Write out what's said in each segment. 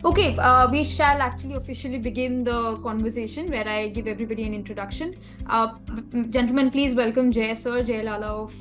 Okay, we shall actually officially begin the conversation where I give everybody an introduction. Gentlemen, please welcome Jay sir, Jay Lala of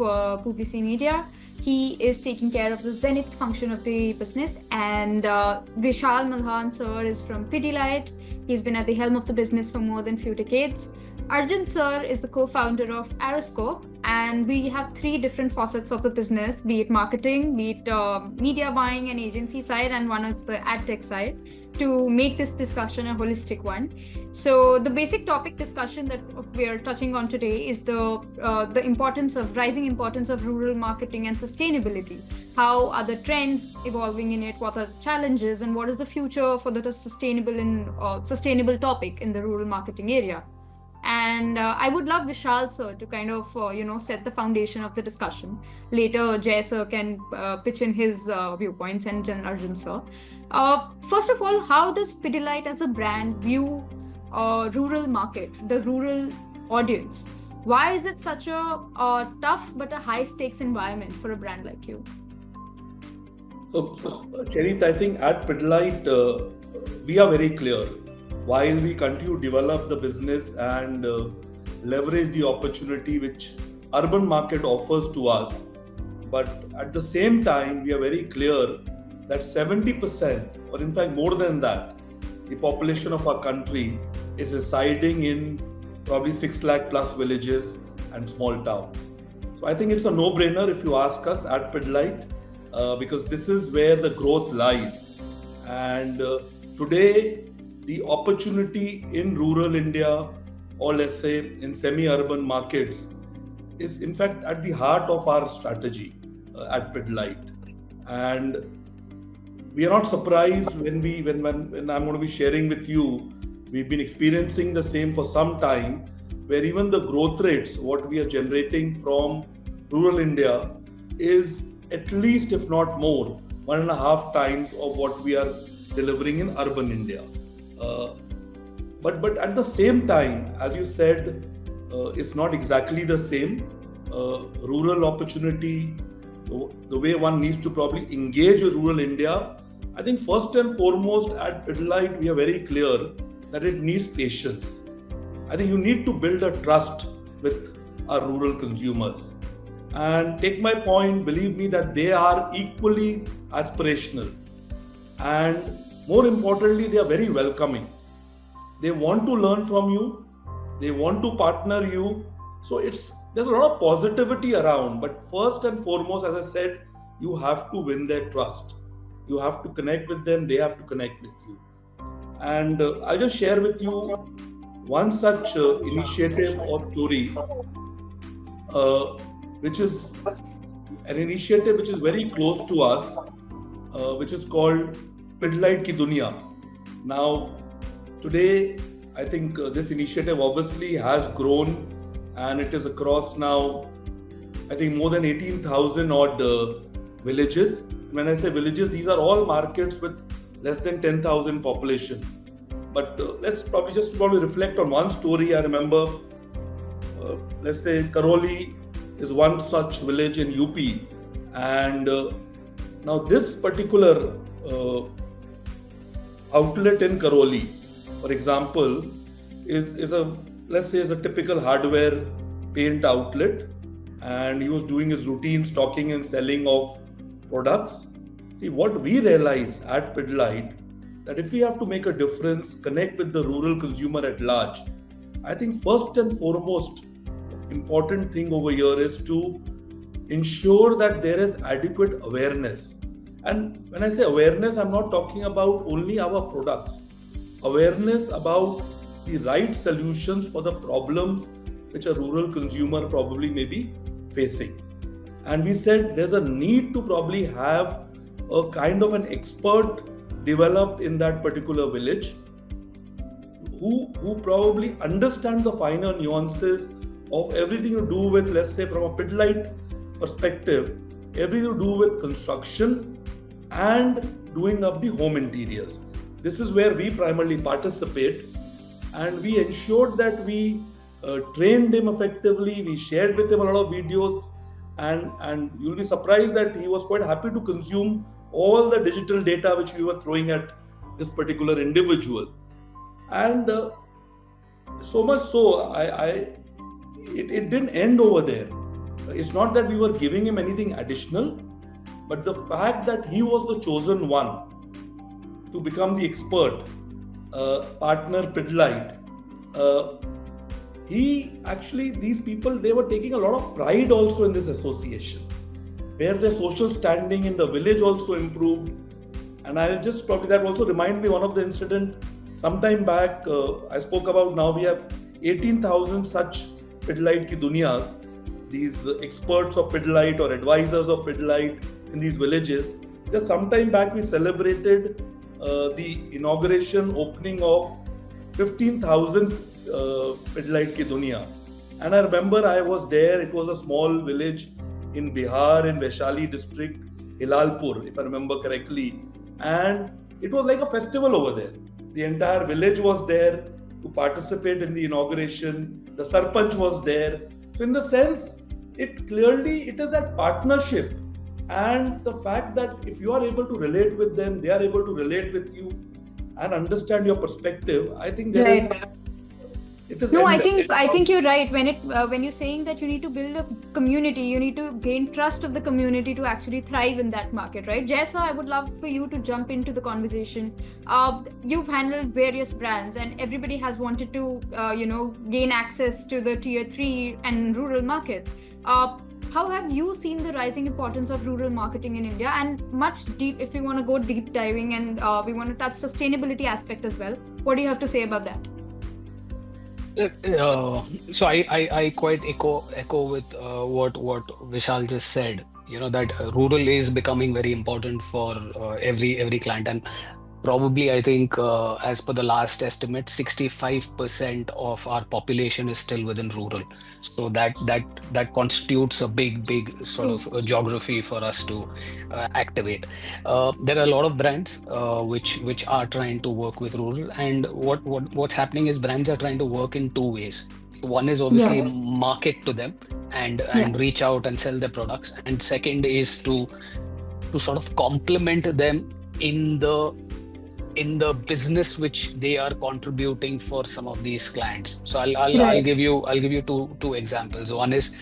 PPC Media. He is taking care of the Zenith function of the business, and Vishal Malhan sir is from Pidilite. He's been at the helm of the business for more than few decades. Arjun sir is the co-founder of Aroscop, and we have three different facets of the business, be it marketing, be it media buying and agency side, and one is the ad tech side, to make this discussion a holistic one. So the basic topic discussion that we are touching on today is the importance of rising importance of rural marketing and sustainability. How are the trends evolving in it? What are the challenges, and what is the future for the sustainable topic in the rural marketing area? And I would love Vishal sir to kind of set the foundation of the discussion. Later, Jay sir can pitch in his viewpoints, and Jan Arjun sir. First of all, how does Pidilite as a brand view rural market, the rural audience? Why is it such a tough but a high stakes environment for a brand like you? So Chehneet, I think at Pidilite, we are very clear. While we continue to develop the business and leverage the opportunity which urban market offers to us, but at the same time, we are very clear that 70%, or in fact more than that, the population of our country is residing in probably 6 lakh plus villages and small towns. So I think it's a no-brainer if you ask us at Pidilite, because this is where the growth lies. And today, the opportunity in rural India, or let's say in semi-urban markets, is in fact at the heart of our strategy at Pidilite. And we are not surprised when I'm going to be sharing with you, we've been experiencing the same for some time, where even the growth rates, what we are generating from rural India, is at least, if not more, 1.5 times of what we are delivering in urban India. But at the same time, as you said, it's not exactly the same. Rural opportunity, the way one needs to probably engage with rural India, I think first and foremost at Pidilite, we are very clear that it needs patience. I think you need to build a trust with our rural consumers. And take my point, believe me that they are equally aspirational. And more importantly, they are very welcoming. They want to learn from you. They want to partner you. So there's a lot of positivity around. But first and foremost, as I said, you have to win their trust. You have to connect with them. They have to connect with you. And I'll just share with you one such initiative or story, which is an initiative which is very close to us, which is called Pidilite Ki Duniya. Now, today, I think this initiative obviously has grown, and it is across now, I think more than 18,000 odd villages. When I say villages, these are all markets with less than 10,000 population. But let's probably reflect on one story. I remember, let's say Karoli is one such village in UP, and now this particular outlet in Karoli, for example, is a typical hardware paint outlet, and he was doing his routine stocking and selling of products. See, what we realized at Pidilite, that if we have to make a difference, connect with the rural consumer at large, I think first and foremost important thing over here is to ensure that there is adequate awareness. And when I say awareness, I'm not talking about only our products. Awareness about the right solutions for the problems which a rural consumer probably may be facing. And we said there's a need to probably have a kind of an expert developed in that particular village who probably understand the finer nuances of everything to do with, let's say from a Pidilite perspective, everything to do with construction and doing up the home interiors. This is where we primarily participate, and we ensured that we trained him effectively. We shared with him a lot of videos, and you'll be surprised that he was quite happy to consume all the digital data which we were throwing at this particular individual. And so much so, it didn't end over there. It's not that we were giving him anything additional, but the fact that he was the chosen one to become the expert partner Pidilite. He actually, these people, they were taking a lot of pride also in this association, where their social standing in the village also improved. And I'll just probably, that also remind me one of the incident sometime back. I spoke about, now we have 18,000 such Pidilite ki duniyas, these experts of Pidilite or advisors of Pidilite in these villages. Just sometime back we celebrated the inauguration opening of 15,000 Pidilite ki Duniya. And I remember I was there. It was a small village in Bihar, in Vaishali district, Hilalpur, if I remember correctly. And it was like a festival over there. The entire village was there to participate in the inauguration. The Sarpanch was there. So in the sense, it is that partnership and the fact that if you are able to relate with them, they are able to relate with you and understand your perspective. I think there is. It is No, endless. I think you're right when you're saying that you need to build a community, you need to gain trust of the community to actually thrive in that market, right? Jessa, I would love for you to jump into the conversation. You've handled various brands, and everybody has wanted to gain access to the tier 3 and rural market. How have you seen the rising importance of rural marketing in India, and much deep, if we want to go deep diving and we want to touch sustainability aspect as well, what do you have to say about that? So I quite echo with what Vishal just said. That rural is becoming very important for every client, and probably I think as per the last estimate, 65% of our population is still within rural. So that constitutes a big sort of geography for us to activate. There are a lot of brands which are trying to work with rural, and what's happening is brands are trying to work in two ways. So one is obviously market to them and reach out and sell their products, and second is to sort of complement them in the business which they are contributing for some of these clients. So I'll give you two examples. One is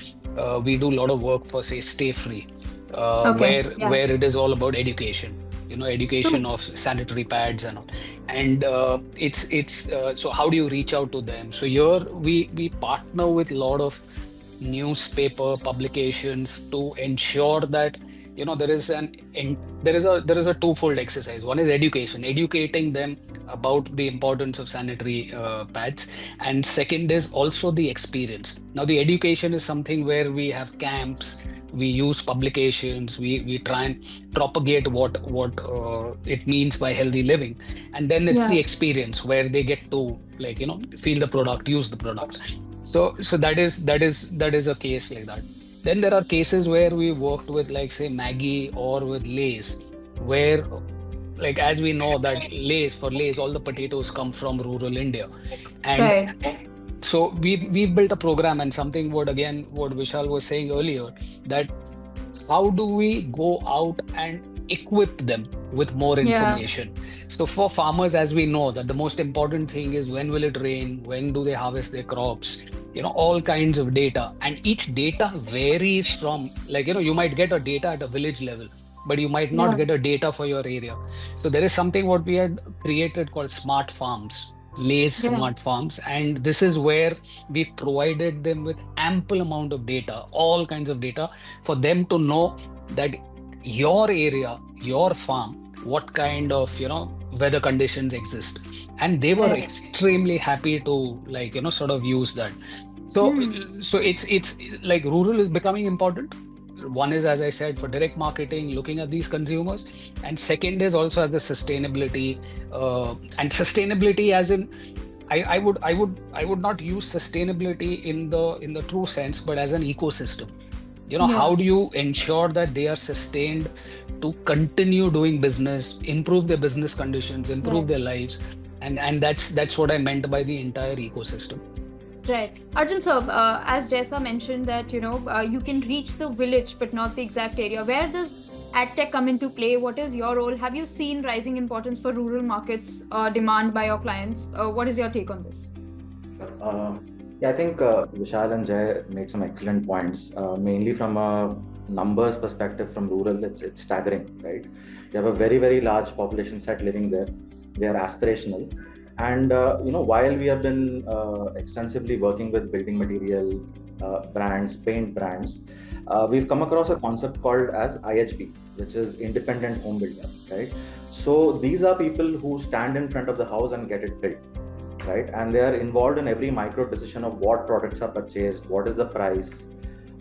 we do a lot of work for, say, Stay Free, where it is all about education. Education of sanitary pads and all. And it's so how do you reach out to them? So here we partner with a lot of newspaper publications to ensure that there is a twofold exercise. One is educating them about the importance of sanitary pads, and second is also the experience. Now the education is something where we have camps, we use publications, we try and propagate what it means by healthy living, and then it's the experience where they get to feel the product, use the product. So that is a case like that. Then there are cases where we worked with, like, say, Maggie or with Lay's, where, like, as we know that for Lay's, all the potatoes come from rural India. And so we built a program, and something what Vishal was saying earlier, that how do we go out and equip them with more information? So for farmers, as we know, that the most important thing is when will it rain, when do they harvest their crops, all kinds of data. And each data varies from, you might get a data at a village level, but you might not get a data for your area. So there is something what we had created called Smart Farms, Lay's Smart Farms. And this is where we've provided them with ample amount of data, all kinds of data, for them to know that your area, your farm, what kind of weather conditions exist. And they were extremely happy to sort of use that. So it's like rural is becoming important. One is, as I said, for direct marketing, looking at these consumers, and second is also as the sustainability, and sustainability as in, I would not use sustainability in the true sense, but as an ecosystem. How do you ensure that they are sustained to continue doing business, improve their business conditions, improve their lives, and that's what I meant by the entire ecosystem. Right. Arjun sir, as Jessa mentioned that, you can reach the village but not the exact area. Where does AdTech come into play? What is your role? Have you seen rising importance for rural markets demand by your clients? What is your take on this? Yeah, I think Vishal and Jay made some excellent points. Mainly from a numbers perspective, from rural, it's staggering, right? You have a very, very large population set living there. They are aspirational, and while we have been extensively working with building material brands, paint brands, we've come across a concept called as IHB, which is independent home builder, right? So these are people who stand in front of the house and get it built, right? And they are involved in every micro decision of what products are purchased, what is the price.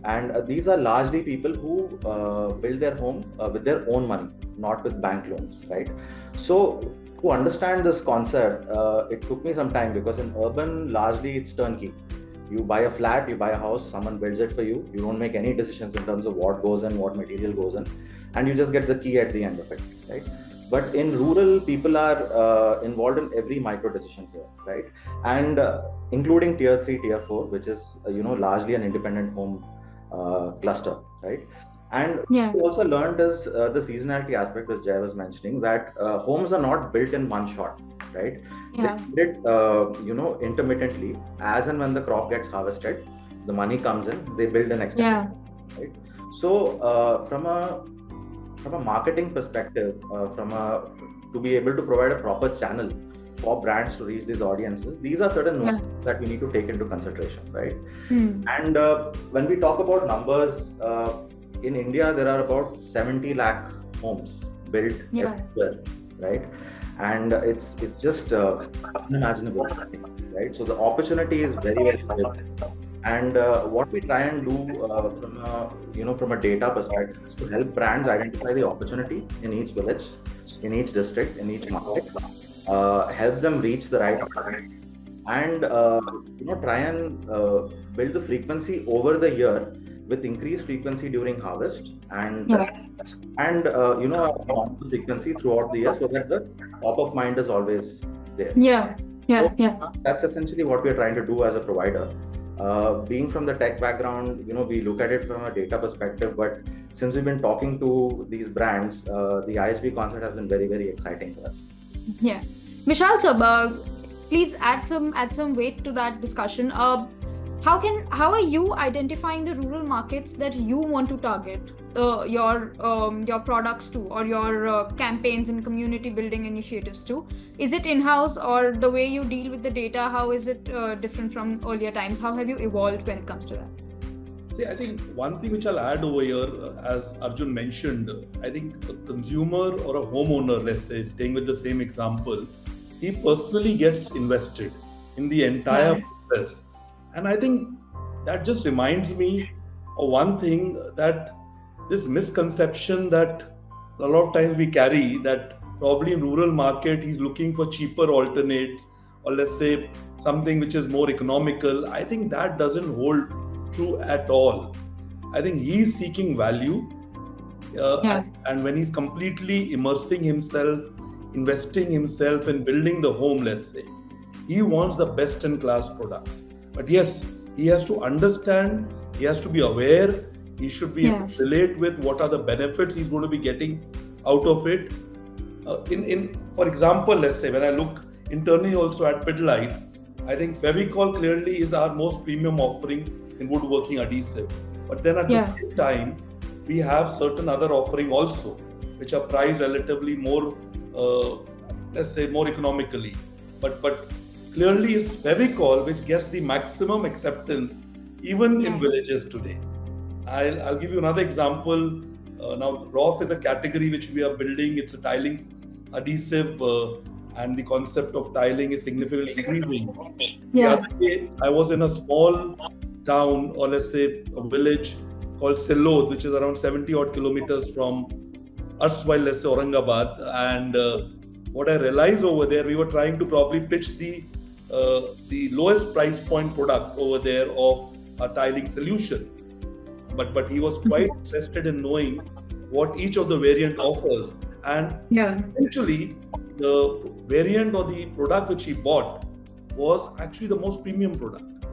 And these are largely people who build their home with their own money, not with bank loans, right? So to understand this concept, it took me some time, because in urban, largely it's turnkey. You buy a flat, you buy a house, someone builds it for you. You don't make any decisions in terms of what goes in, what material goes in, and you just get the key at the end of it, right? But in rural, people are involved in every micro decision here, right? And including tier 3, tier 4, which is largely an independent home cluster, right? And Yeah. we also learned is the seasonality aspect, which Jay was mentioning, that homes are not built in one shot, right? Yeah. They build it intermittently. As and when the crop gets harvested, the money comes in, they build an extra, Yeah. right? So from a marketing perspective, to be able to provide a proper channel for brands to reach these audiences, these are certain nuances that we need to take into consideration, right? And when we talk about numbers, in India, there are about 70 lakh homes built everywhere, right? And it's just unimaginable, right? So the opportunity is very, very big. And what we try and do from a data perspective is to help brands identify the opportunity in each village, in each district, in each market, help them reach the right audience, and try and build the frequency over the year, with increased frequency during harvest, and the frequency throughout the year, so that the top of mind is always there. So that's essentially what we are trying to do as a provider. Being from the tech background, we look at it from a data perspective, but since we've been talking to these brands, the IHB concept has been very, very exciting for us. Yeah. Vishal sir, please add some weight to that discussion. How are you identifying the rural markets that you want to target your products to, or your campaigns and community building initiatives to? Is it in-house, or the way you deal with the data, how is it different from earlier times? How have you evolved when it comes to that? See, I think one thing which I'll add over here, as Arjun mentioned, I think a consumer or a homeowner, let's say, staying with the same example, he personally gets invested in the entire process. And I think that just reminds me of one thing, that this misconception that a lot of times we carry, that probably in rural market he's looking for cheaper alternates, or let's say something which is more economical. I think that doesn't hold true at all. I think he's seeking value, and when he's completely immersing himself, investing himself in building the home, let's say, he wants the best in class products. But yes, he has to understand, he has to be aware, he should be able to relate with what are the benefits he's going to be getting out of it. For example, let's say when I look internally also at Pidilite, I think Fevicol clearly is our most premium offering in woodworking adhesive. But then at the same time, we have certain other offering also, which are priced relatively more, let's say, more economically. But clearly it's Fevicol which gets the maximum acceptance even in villages today. I'll give you another example. Now, ROF is a category which we are building. It's a tiling adhesive, and the concept of tiling is significantly increasing. The other day, I was in a small town, or let's say a village called Silod, which is around 70 odd kilometers from erstwhile, let's say, Aurangabad. And what I realized over there, we were trying to probably pitch the lowest price point product over there of a tiling solution. But he was quite interested in knowing what each of the variant offers. And eventually, the variant or the product which he bought was actually the most premium product.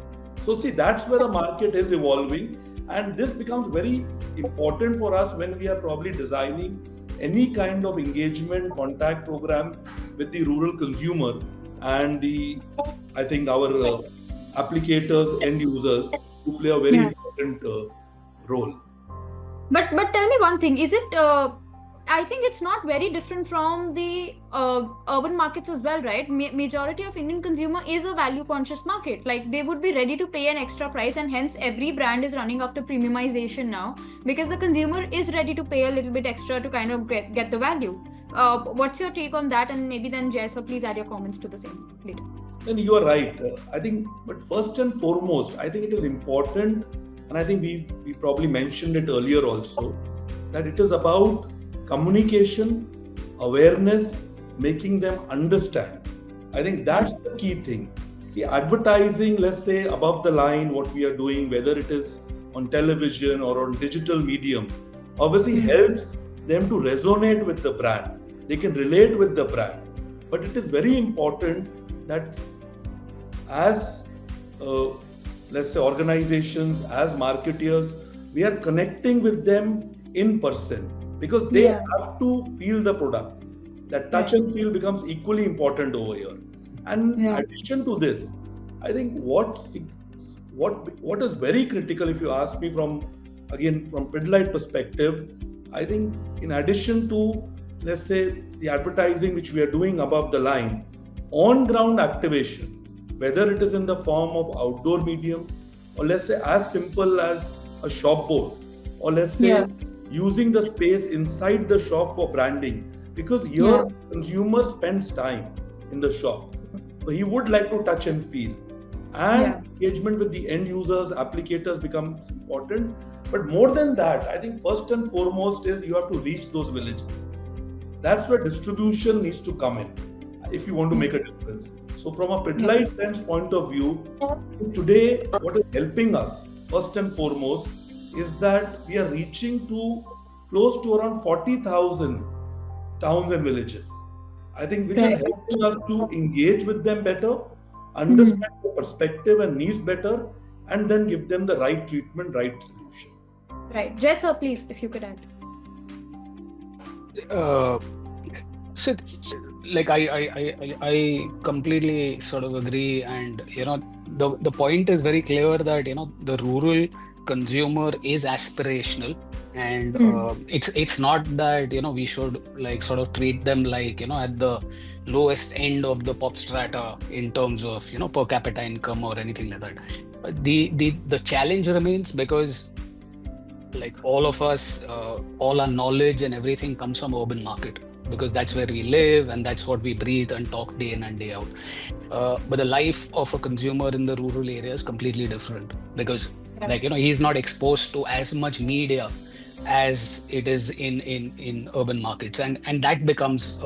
So see, that's where the market is evolving. And this becomes very important for us when we are probably designing any kind of engagement contact program with the rural consumer and I think our applicators, end users, who play a very important role. But tell me one thing, is it I think it's not very different from the urban markets as well, right? Majority of Indian consumer is a value conscious market. Like they would be ready to pay an extra price, and hence every brand is running after premiumization now, because the consumer is ready to pay a little bit extra to kind of get the value. What's your take on that? And maybe then Jay, so please add your comments to the same later. And you are right. I think, but first and foremost, I think it is important, and I think we probably mentioned it earlier also, that it is about communication, awareness, making them understand. I think that's the key thing. See, advertising, let's say above the line, what we are doing, whether it is on television or on digital medium, obviously helps them to resonate with the brand. They can relate with the brand. But it is very important that as let's say organizations, as marketeers, we are connecting with them in person, because they have to feel the product. That touch and feel becomes equally important over here. And in addition to this, I think what is very critical, if you ask me from Pidilite perspective, I think in addition to, let's say, the advertising which we are doing above the line, on ground activation, whether it is in the form of outdoor medium, or let's say as simple as a shop board, or let's say using the space inside the shop for branding, because here consumer spends time in the shop, so he would like to touch and feel, and engagement with the end users, applicators becomes important. But more than that, I think first and foremost is you have to reach those villages. That's where distribution needs to come in if you want to make a difference. So from a Pidilite lens point of view, today what is helping us first and foremost is that we are reaching to close to around 40,000 towns and villages. I think which is helping us to engage with them better, understand their perspective and needs better, and then give them the right treatment, right solution. Right. Jess, sir, please, if you could add. So, like I completely sort of agree, and the point is very clear that the rural consumer is aspirational, and it's not that we should like sort of treat them like at the lowest end of the pop strata in terms of per capita income or anything like that. But the challenge remains, because like all of us, all our knowledge and everything comes from urban market, because that's where we live and that's what we breathe and talk day in and day out. But the life of a consumer in the rural area is completely different, because he's not exposed to as much media as it is in urban markets, and that becomes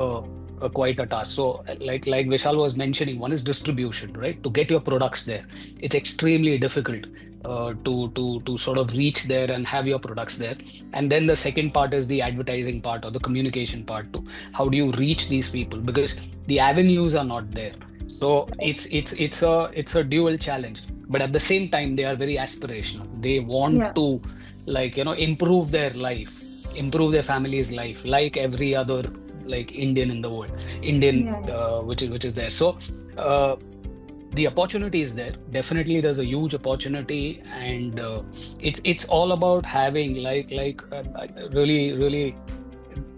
quite a task. So like Vishal was mentioning, one is distribution, right? To get your products there, it's extremely difficult to sort of reach there and have your products there. And then the second part is the advertising part or the communication part too. How do you reach these people? Because the avenues are not there. So it's a dual challenge. But at the same time, they are very aspirational. They want to improve their life, improve their family's life, like every other like Indian in the world, which is there. So the opportunity is there. Definitely, there's a huge opportunity, and it's all about having really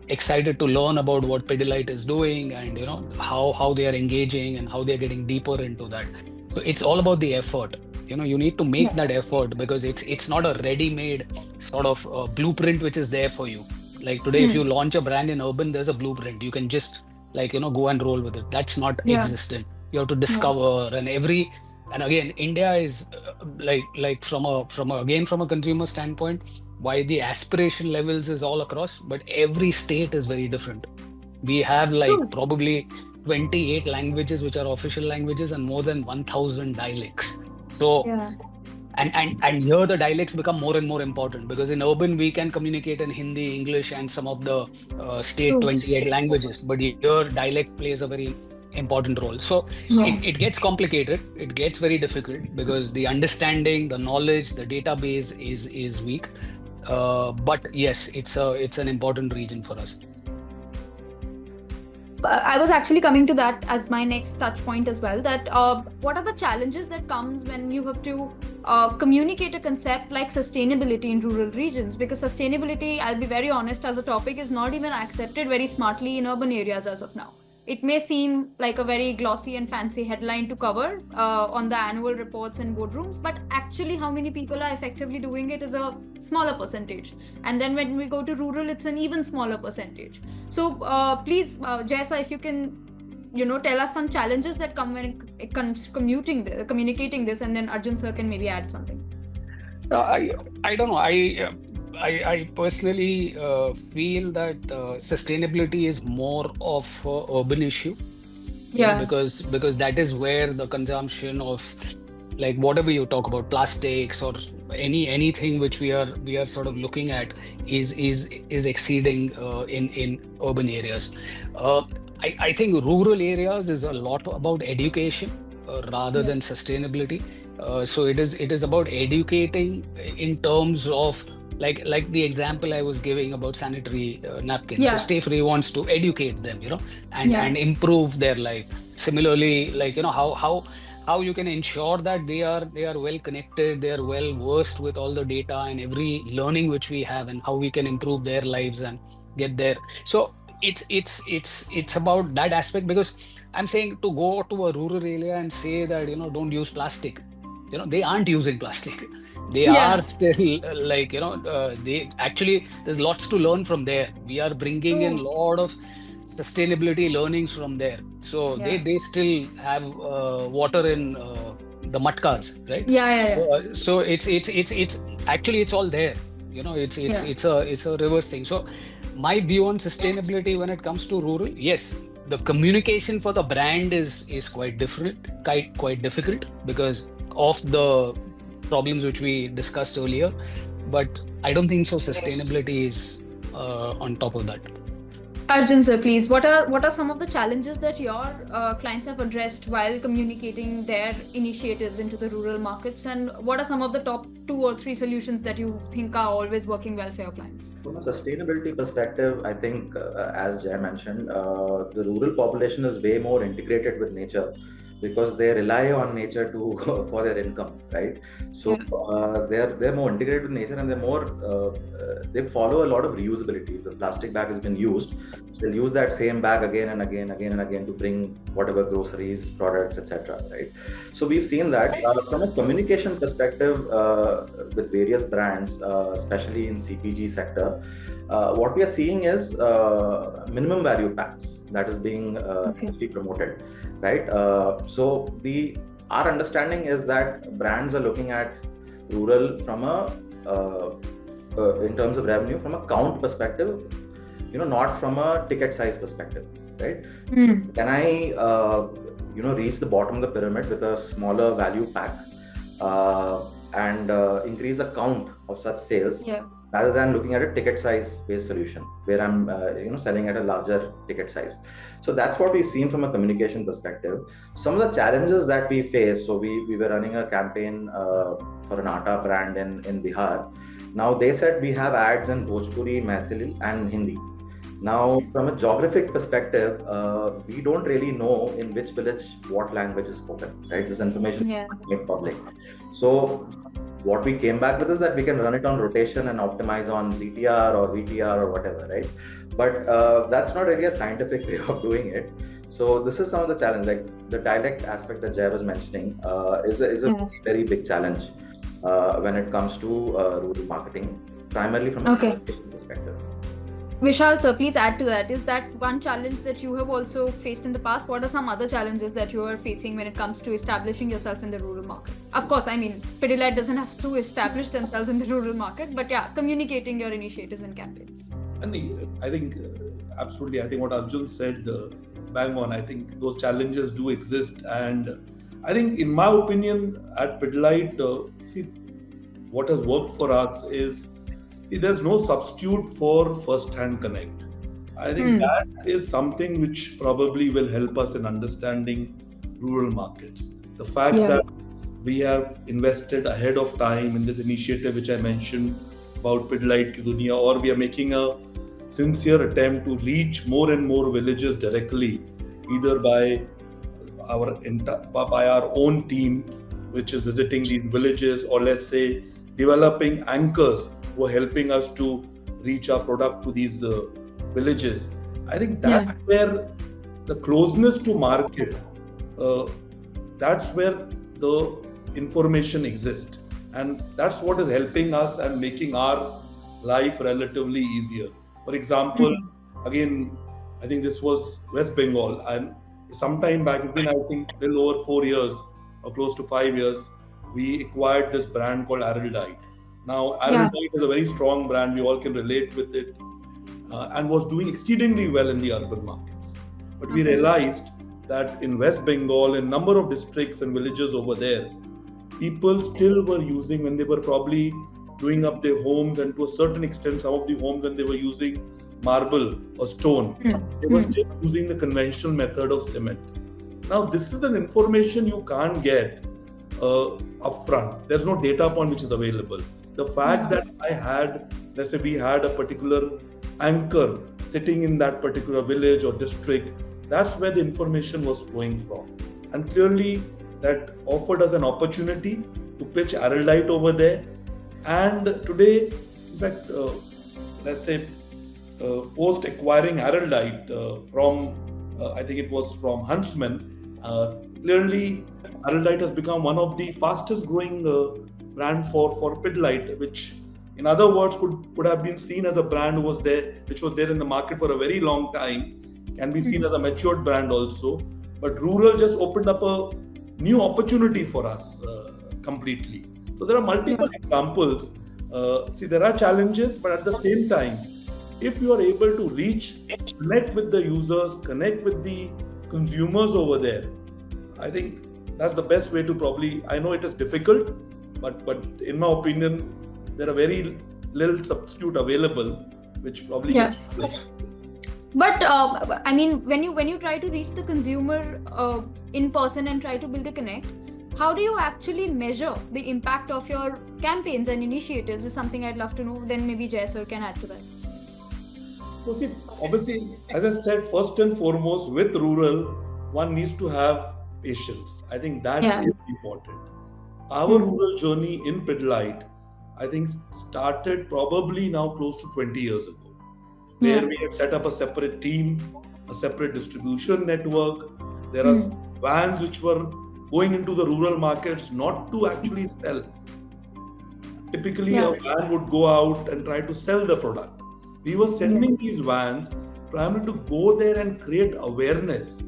excited to learn about what Pidilite is doing, and how they are engaging and how they are getting deeper into that. So it's all about the effort. You need to make that effort, because it's not a ready-made sort of blueprint which is there for you. Like today, if you launch a brand in urban, there's a blueprint. You can just go and roll with it. That's not existent. You have to discover, and again, India is from a consumer standpoint, why the aspiration levels is all across, but every state is very different. We have probably 28 languages which are official languages and more than 1,000 dialects. So and here the dialects become more and more important, because in urban we can communicate in Hindi, English, and some of the state 28 languages, but here dialect plays a very important role. So Yeah. it gets complicated. It gets very difficult because the understanding, the knowledge, the database is weak. But yes, it's an important region for us. I was actually coming to that as my next touch point as well. That what are the challenges that comes when you have to communicate a concept like sustainability in rural regions? Because sustainability, I'll be very honest, as a topic is not even accepted very smartly in urban areas as of now. It may seem like a very glossy and fancy headline to cover on the annual reports and boardrooms, but actually, how many people are effectively doing it is a smaller percentage. And then when we go to rural, it's an even smaller percentage. So please, Jaisa, if you can, tell us some challenges that come when it comes communicating this, and then Arjun sir can maybe add something. Uh, I I don't know. I personally feel that sustainability is more of a urban issue, Yeah. because that is where the consumption of, like, whatever you talk about, plastics or anything which we are sort of looking at is exceeding in urban areas. Uh, I think rural areas is a lot about education rather Yeah. than sustainability. So it is about educating in terms of, like the example I was giving about sanitary napkins. So Yeah. Stay Free wants to educate them, and Yeah. and improve their life. Similarly, like, how you can ensure that they are well connected, they are well versed with all the data and every learning which we have, and how we can improve their lives and get there. So it's about that aspect, because I'm saying, to go to a rural area and say that, don't use plastic. They aren't using plastic. They are Yeah. still they actually, there's lots to learn from there. We are bringing in a True. lot of sustainability learnings from there. So they Yeah. they still have water in the matkas, right? Yeah. Yeah. Yeah. So it's actually, it's all there. It's it's Yeah. it's a it's a reverse thing. So my view on sustainability when it comes to rural, yes, the communication for the brand is quite different, quite difficult, because of the problems which we discussed earlier. But I don't think so sustainability is on top of that. Arjun sir, please, what are some of the challenges that your clients have addressed while communicating their initiatives into the rural markets, and what are some of the top 2 or 3 solutions that you think are always working well for your clients? From a sustainability perspective, I think, as Jay mentioned, the rural population is way more integrated with nature because they rely on nature to for their income, right? So they're more integrated with nature, and they follow a lot of reusability. If the plastic bag has been used, so they'll use that same bag again and again, again and again to bring whatever groceries, products, etc. Right? So we've seen that from a communication perspective with various brands, especially in CPG sector. What we are seeing is minimum value packs that is being actually promoted, right? So our understanding is that brands are looking at rural from in terms of revenue from a count perspective, not from a ticket size perspective, right? Can I reach the bottom of the pyramid with a smaller value pack and increase the count of such sales, rather than looking at a ticket size based solution where I'm selling at a larger ticket size. So that's what we've seen from a communication perspective. Some of the challenges that we face, so we were running a campaign for an atta brand in Bihar. Now they said we have ads in Bhojpuri, Maithili and Hindi. Now, from a geographic perspective, we don't really know in which village what language is spoken, right? This information is made public. So what we came back with is that we can run it on rotation and optimize on CTR or VTR or whatever, right? But that's not really a scientific way of doing it. So this is some of the challenge, like the dialect aspect that Jay was mentioning is a very big challenge when it comes to rural marketing, primarily from a communication perspective. Vishal sir, please add to that. Is that one challenge that you have also faced in the past? What are some other challenges that you are facing when it comes to establishing yourself in the rural market? Of course, I mean, Pidilite doesn't have to establish themselves in the rural market, but yeah, communicating your initiatives and campaigns. And I think absolutely, I think what Arjun said, bang on. I think those challenges do exist, and I think, in my opinion, at Pidilite, what has worked for us is, there's no substitute for first-hand connect. I think that is something which probably will help us in understanding rural markets. The fact Yeah. that we have invested ahead of time in this initiative, which I mentioned about Pidilite Ki Duniya, or we are making a sincere attempt to reach more and more villages directly, either by our own team, which is visiting these villages, or let's say developing anchors who are helping us to reach our product to these villages. I think that's Yeah. where the closeness to market, uh, that's where the information exists, and that's what is helping us and making our life relatively easier. For example, again, I think this was West Bengal, and some time back, it's been I think little over 4 years or close to 5 years, we acquired this brand called Araldite. Now, Yeah. Araldite is a very strong brand. We all can relate with it, and was doing exceedingly well in the urban markets. But we Okay. realized that in West Bengal, in number of districts and villages over there, people still were using, when they were probably doing up their homes, and to a certain extent, some of the homes, when they were using marble or stone, they were still using the conventional method of cement. Now, this is an information you can't get upfront. There's no data point which is available. The fact that let's say we had a particular anchor sitting in that particular village or district, that's where the information was flowing from. And clearly, that offered us an opportunity to pitch Araldite over there. And today, in fact, let's say post acquiring Araldite from, I think it was from Huntsman, clearly Araldite has become one of the fastest growing brand for Pidilite, which in other words could have been seen as a brand which was there in the market for a very long time, can be seen as a matured brand also. But rural just opened up a new opportunity for us completely. So there are multiple examples. See, there are challenges, but at the same time, if you are able to reach, connect with the users, connect with the consumers over there, I think that's the best way to probably. I know it is difficult, but in my opinion, there are very little substitute available, which probably Yeah. can. But I mean, when you try to reach the consumer in person and try to build a connect, how do you actually measure the impact of your campaigns and initiatives? Is something I'd love to know. Then maybe Jay sir can add to that. So see, obviously, as I said, first and foremost, with rural, one needs to have patience. I think that is important. Our rural journey in Pidilite, I think, started probably now close to 20 years ago, where we had set up a separate team, a separate distribution network. There are vans which were going into the rural markets not to actually sell. Typically, a van would go out and try to sell the product. We were sending these vans primarily to go there and create awareness.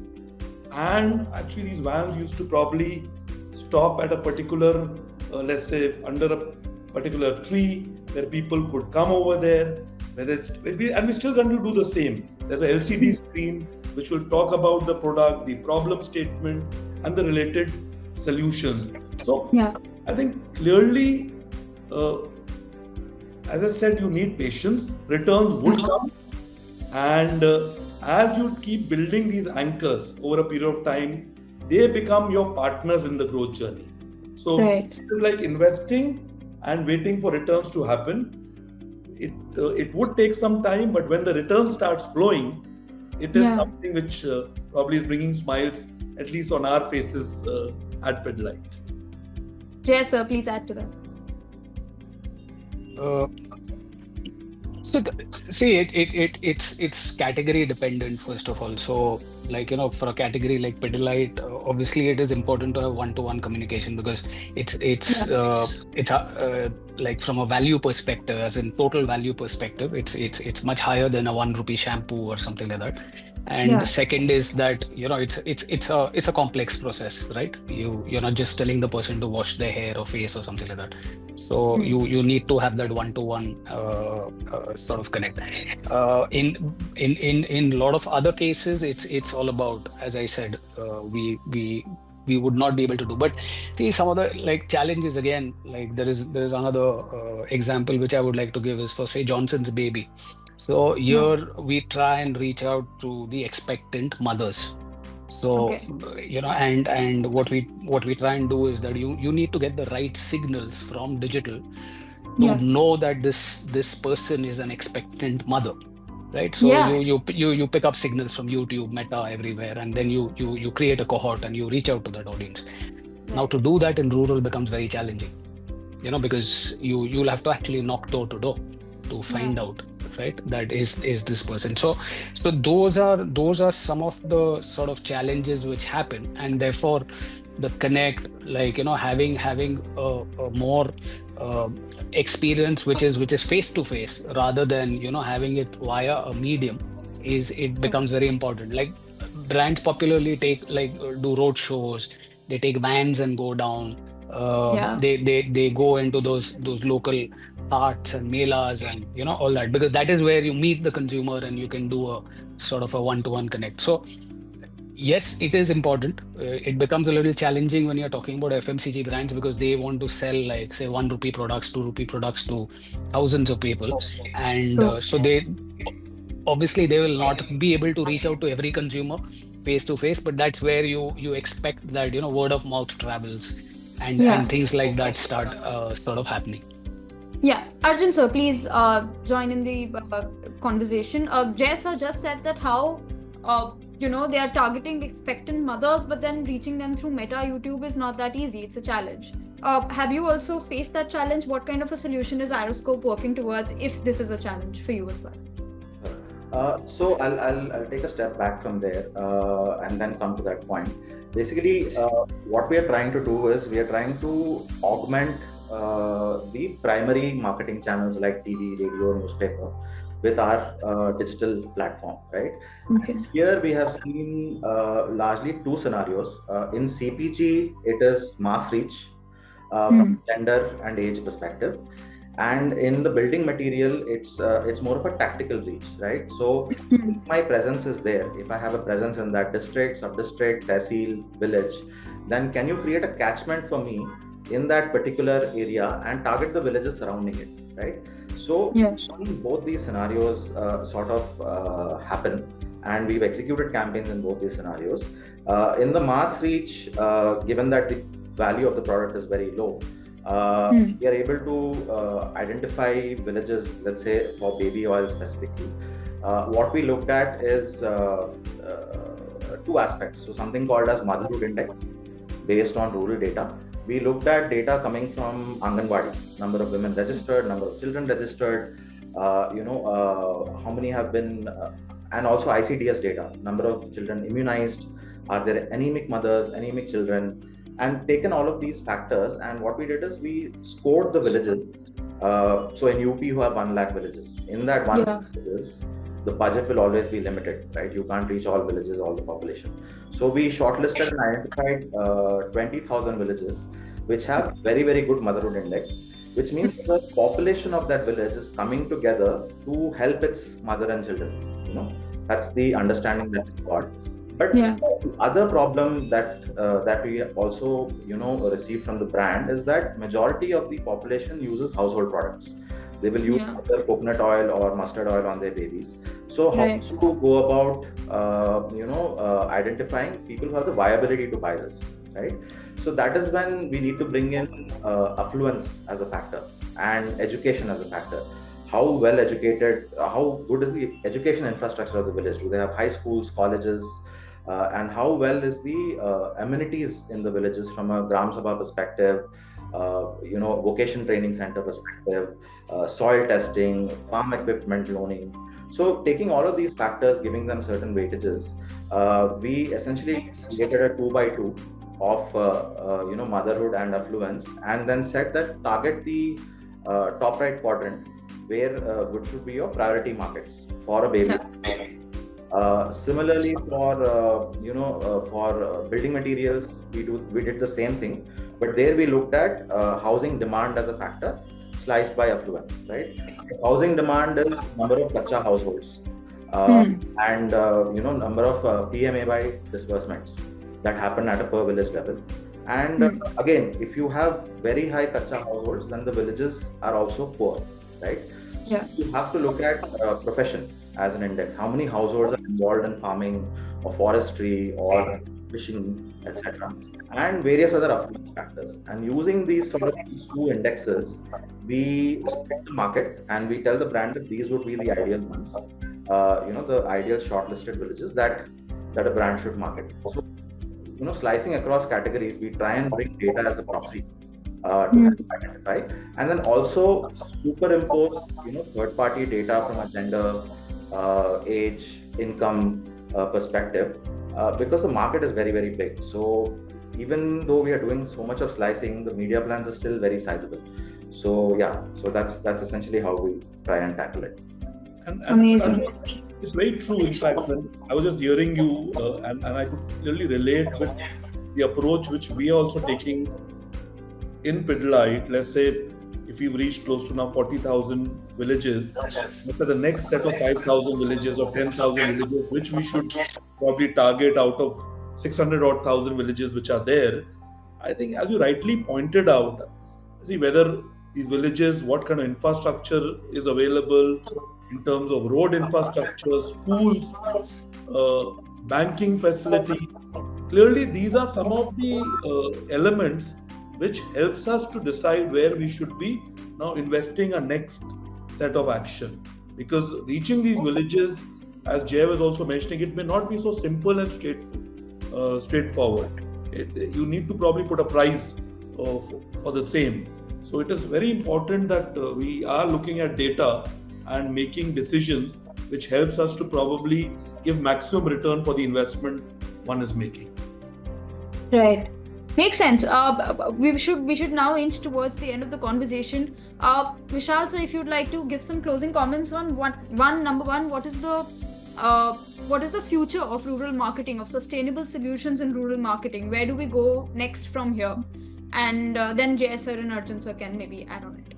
And actually, these vans used to probably stop at a particular, let's say, under a particular tree where people could come over there. And we still continue to do the same. There's a LCD screen which will talk about the product, the problem statement, and the related solutions. So I think clearly, as I said, you need patience. Returns would come, and as you keep building these anchors over a period of time, they become your partners in the growth journey. So it's like investing and waiting for returns to happen. It would take some time, but when the return starts flowing, it is something which probably is bringing smiles, at least on our faces at Pidilite. Jay sir, please add to that. So see, it's category dependent, first of all. So like, for a category like Pidilite, obviously it is important to have one-to-one communication, because it's like from a value perspective, as in total value perspective, it's much higher than a 1 rupee shampoo or something like that. And second is that it's a complex process, right? You're not just telling the person to wash their hair or face or something like that. So you need to have that one-to-one sort of connect. In a lot of other cases, it's all about, as I said, we would not be able to do. But see, some of the like challenges again, like there is another example which I would like to give is for, say, Johnson's Baby. So here we try and reach out to the expectant mothers. So, Okay. and what we try and do is that you need to get the right signals from digital to Yeah. know that this person is an expectant mother, right? So Yeah. you pick up signals from YouTube, Meta, everywhere, and then you create a cohort and you reach out to that audience. Now, Right. to do that in rural becomes very challenging, because you'll have to actually knock door to door to Yeah. find out, right, that is this person. So those are some of the sort of challenges which happen, and therefore the connect, like, having a more uh, experience which is face to face, rather than having it via a medium, is it Right. becomes very important. Like, brands popularly take, like, do road shows. They take vans and go down. Yeah. They go into those local arts and melas, and all that, because that is where you meet the consumer and you can do a sort of a one-to-one connect. So yes, it is important. It becomes a little challenging when you're talking about FMCG brands, because they want to sell, like, say, 1 rupee products, 2 rupee products to thousands of people, and True. so they obviously they will not be able to reach out to every consumer face to face, but that's where you expect that word of mouth travels, and Yeah. and things like that start sort of happening. Yeah, Arjun sir, please join in the conversation. Jay sir just said that how they are targeting expectant mothers, but then reaching them through Meta YouTube is not that easy. It's a challenge. Have you also faced that challenge? What kind of a solution is Aroscop working towards if this is a challenge for you as well? So I'll take a step back from there and then come to that point. Basically, what we are trying to do is we are trying to augment the primary marketing channels like TV, radio, newspaper with our digital platform, right? Okay. Here we have seen largely two scenarios. In CPG, it is mass reach from gender and age perspective, and in the building material, it's more of a tactical reach, right? So if my presence is there, if I have a presence in that district, sub district, tehsil, village, then can you create a catchment for me in that particular area and target the villages surrounding it, right? So Yes. both these scenarios sort of happen, and we've executed campaigns in both these scenarios. In the mass reach, given that the value of the product is very low, we are able to identify villages, let's say for baby oil specifically. What we looked at is two aspects. So something called as motherhood index based on rural data. We looked at data coming from Anganwadi, number of women registered, number of children registered, how many have been, and also ICDS data, number of children immunized, are there anemic mothers, anemic children, and taken all of these factors. And what we did is we scored the villages. So in UP, you have 1 lakh villages. In that 1 lakh villages, the budget will always be limited, right? You can't reach all villages, all the population. So we shortlisted and identified 20,000 villages which have very, very good motherhood index, which means the population of that village is coming together to help its mother and children. That's the understanding that we got. But the other problem that we also receive from the brand is that majority of the population uses household products. They will use either coconut oil or mustard oil on their babies. So how to go about identifying people who have the viability to buy this, right? So that is when we need to bring in affluence as a factor and education as a factor. How well educated, how good is the education infrastructure of the village? Do they have high schools, colleges? And how well is the amenities in the villages from a Gram Sabha perspective, vocation training center perspective, soil testing, farm equipment loaning. So taking all of these factors, giving them certain weightages, we essentially created a 2x2 of motherhood and affluence, and then set that target the top right quadrant where which should be your priority markets for a baby. Similarly, for building materials, we did the same thing, but there we looked at housing demand as a factor, sliced by affluence. Right, housing demand is number of kacha households, and number of PMA by disbursements that happen at a per village level. And again, if you have very high kacha households, then the villages are also poor. Right. So Yeah. you have to look at profession as an index. How many households are involved in farming or forestry or fishing, etc., and various other affluence factors. And using these sort of these two indexes, we split the market and we tell the brand that these would be the ideal ones. The ideal shortlisted villages that a brand should market. So slicing across categories, we try and bring data as a proxy to help identify, and then also superimpose third party data from a gender, age, income perspective, because the market is very, very big. So even though we are doing so much of slicing, the media plans are still very sizable. So yeah, so that's essentially how we try and tackle it. And Amazing. it's very true. In fact, when I was just hearing you, and I could clearly relate with the approach which we are also taking in Pidilite. Let's say if we've reached close to now 40,000 villages, after the next set of 5,000 villages or 10,000 villages, which we should probably target out of 600 odd thousand villages which are there. I think, as you rightly pointed out, see whether these villages, what kind of infrastructure is available in terms of road infrastructure, schools, banking facility. Clearly, these are some of the elements which helps us to decide where we should be now investing a next set of action. Because reaching these villages, as Jay was also mentioning, it may not be so simple and straightforward. You need to probably put a price for the same. So it is very important that we are looking at data and making decisions which helps us to probably give maximum return for the investment one is making. Right. Makes sense. We should now inch towards the end of the conversation. Vishal, so if you'd like to give some closing comments on number one, what is the future of rural marketing, of sustainable solutions in rural marketing? Where do we go next from here? And then Jay sir and Arjun sir can maybe add on it.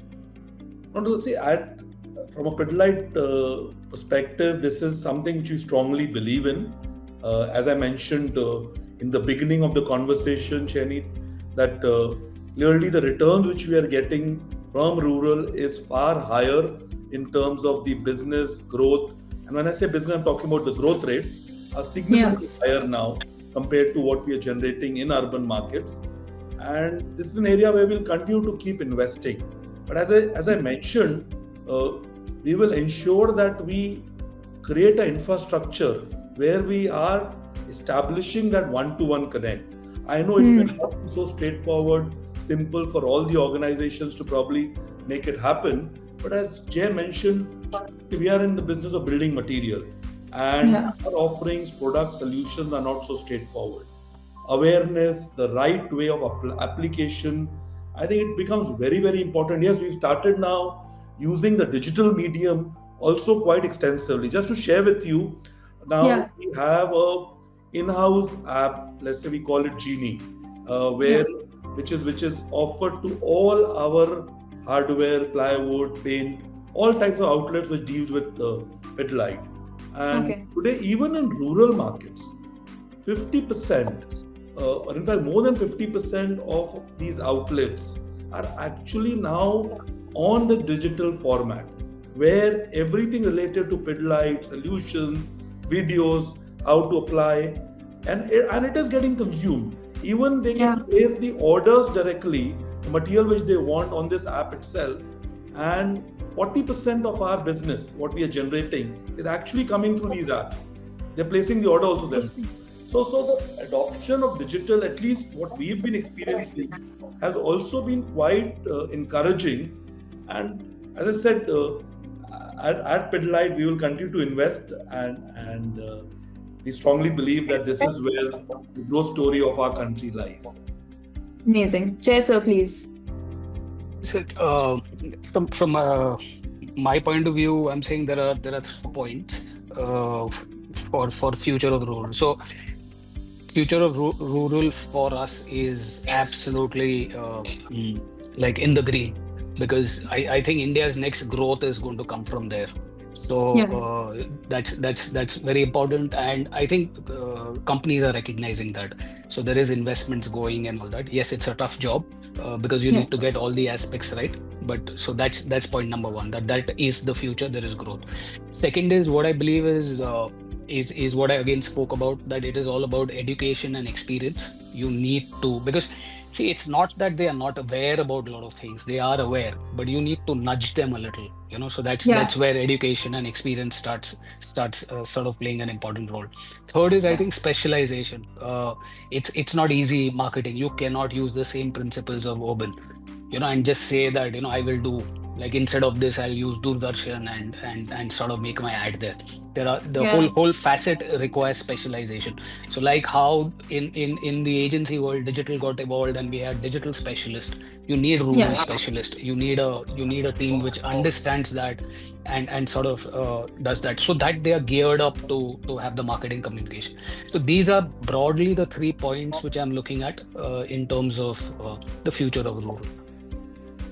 Not to say, from a Pidilite perspective, this is something which we strongly believe in. As I mentioned in the beginning of the conversation, Chehneet, that clearly the returns which we are getting from rural is far higher in terms of the business growth. And when I say business, I'm talking about the growth rates are significantly higher now compared to what we are generating in urban markets. And this is an area where we'll continue to keep investing. But as I mentioned, we will ensure that we create an infrastructure where we are establishing that one-to-one connect. I know it may not be so straightforward, simple for all the organizations to probably make it happen. But as Jay mentioned, we are in the business of building material, and our offerings, products, solutions are not so straightforward. Awareness, the right way of application, I think it becomes very, very important. Yes, we've started now using the digital medium also quite extensively. Just to share with you, now we have a in-house app, let's say we call it Genie, which is offered to all our hardware, plywood, paint, all types of outlets which deals with Pidilite. And today, even in rural markets, 50%, or in fact more than 50% of these outlets are actually now on the digital format, where everything related to Pidilite solutions, videos, how to apply, and it is getting consumed. Even they can place the orders directly, the material which they want on this app itself, and 40% of our business, what we are generating, is actually coming through these apps. They're placing the order also themselves. So the adoption of digital, at least what we've been experiencing, has also been quite encouraging. And as I said, at Pidilite, we will continue to invest, and we strongly believe that this is where the growth story of our country lies. Amazing. Jay sir, please. So, from my point of view, I'm saying there are 3 points for future of rural. So, future of rural for us is absolutely like in the green, because I think India's next growth is going to come from there. So Yeah. that's very important, and I think companies are recognizing that. So there is investments going and all that. Yes, it's a tough job because you Yeah. need to get all the aspects right. But so that's point number one. That is the future. There is growth. Second is what I believe is what I again spoke about, that it is all about education and experience. You need to, because see, it's not that they are not aware about a lot of things. They are aware, but you need to nudge them a little, so that's Yeah. where education and experience starts sort of playing an important role. Third is, I think, specialization. It's not easy marketing. You cannot use the same principles of urban, and just say that, I will do, like, instead of this, I'll use Doordarshan and sort of make my ad there. There are the whole Yeah. whole facet requires specialization. So like how in the agency world, digital got evolved and we had digital specialist, you need rural Yeah. specialist. You need a team which understands that and sort of does that, so that they are geared up to have the marketing communication. So these are broadly the 3 points which I'm looking at in terms of the future of rural.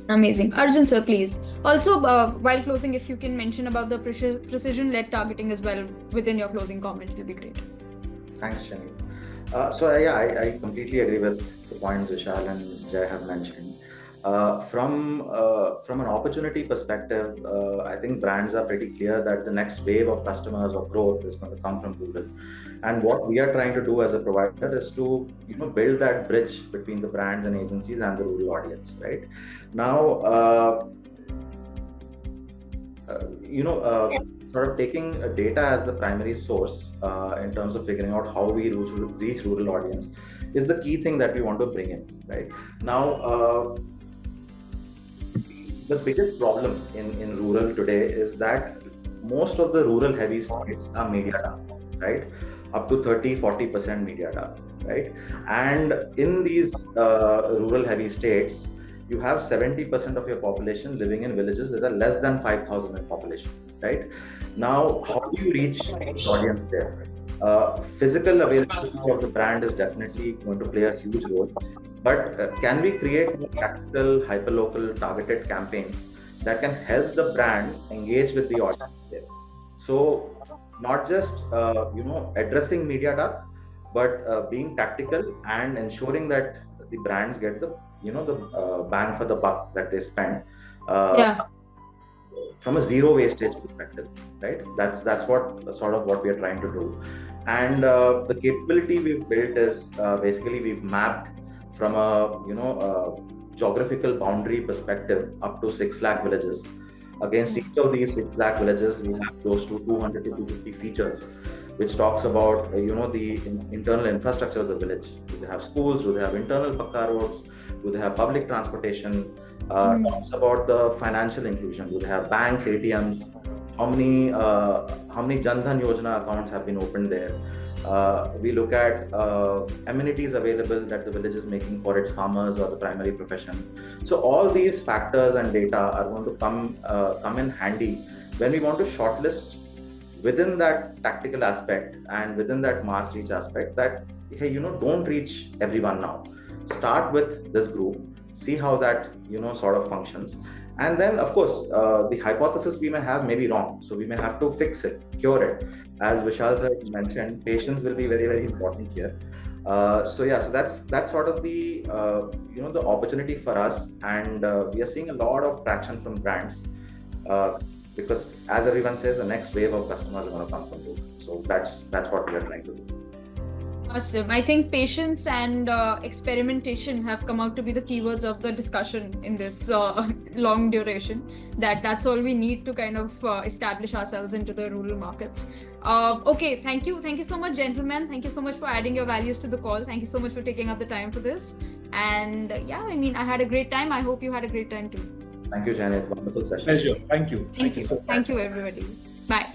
Amazing. Arjun sir, please. Also, while closing, if you can mention about the precision-led targeting as well within your closing comment, it'll be great. Thanks, Chehneet. I completely agree with the points Vishal and Jay have mentioned. From an opportunity perspective, I think brands are pretty clear that the next wave of customers or growth is going to come from rural. And what we are trying to do as a provider is to build that bridge between the brands and agencies and the rural audience. Right now, sort of taking data as the primary source in terms of figuring out how we reach rural audience is the key thing that we want to bring in. Right now, the biggest problem in rural today is that most of the rural heavy states are media dark, right? Up to 30-40% media dark, right? And in these rural heavy states, you have 70% of your population living in villages that are less than 5,000 in population, right? Now, how do you reach the audience there? Physical availability of the brand is definitely going to play a huge role. But can we create more tactical, hyperlocal, targeted campaigns that can help the brand engage with the audience there? So not just addressing media dark, but being tactical and ensuring that the brands get the bang for the buck that they spend. Yeah. From a zero wastage perspective, right? That's what we are trying to do, and the capability we've built is basically we've mapped from a geographical boundary perspective up to 6 lakh villages. Against each of these 6 lakh villages, we have close to 200 to 250 features, which talks about the internal infrastructure of the village. Do they have schools? Do they have internal pakka roads? Do they have public transportation? Talks about the financial inclusion. Do they have banks, ATMs? How many Jan Dhan Yojana accounts have been opened there? We look at amenities available that the village is making for its farmers or the primary profession. So all these factors and data are going to come in handy when we want to shortlist within that tactical aspect and within that mass reach aspect, that hey, don't reach everyone now. Start with this group, see how that sort of functions, and then of course the hypothesis we may have may be wrong, so we may have to fix it, cure it. As Vishal sir mentioned, patience will be very, very important here. So that's sort of the the opportunity for us, and we are seeing a lot of traction from brands because, as everyone says, the next wave of customers are going to come from rural. So that's what we are trying to do. Awesome. I think patience and experimentation have come out to be the keywords of the discussion in this long duration. That's all we need to kind of establish ourselves into the rural markets. Okay, thank you so much, gentlemen. Thank you so much for adding your values to the call. Thank you so much for taking up the time for this. And I had a great time. I hope you had a great time too. Thank you, Janet. Wonderful session. Pleasure. Thank you. Thank you, everybody. Bye.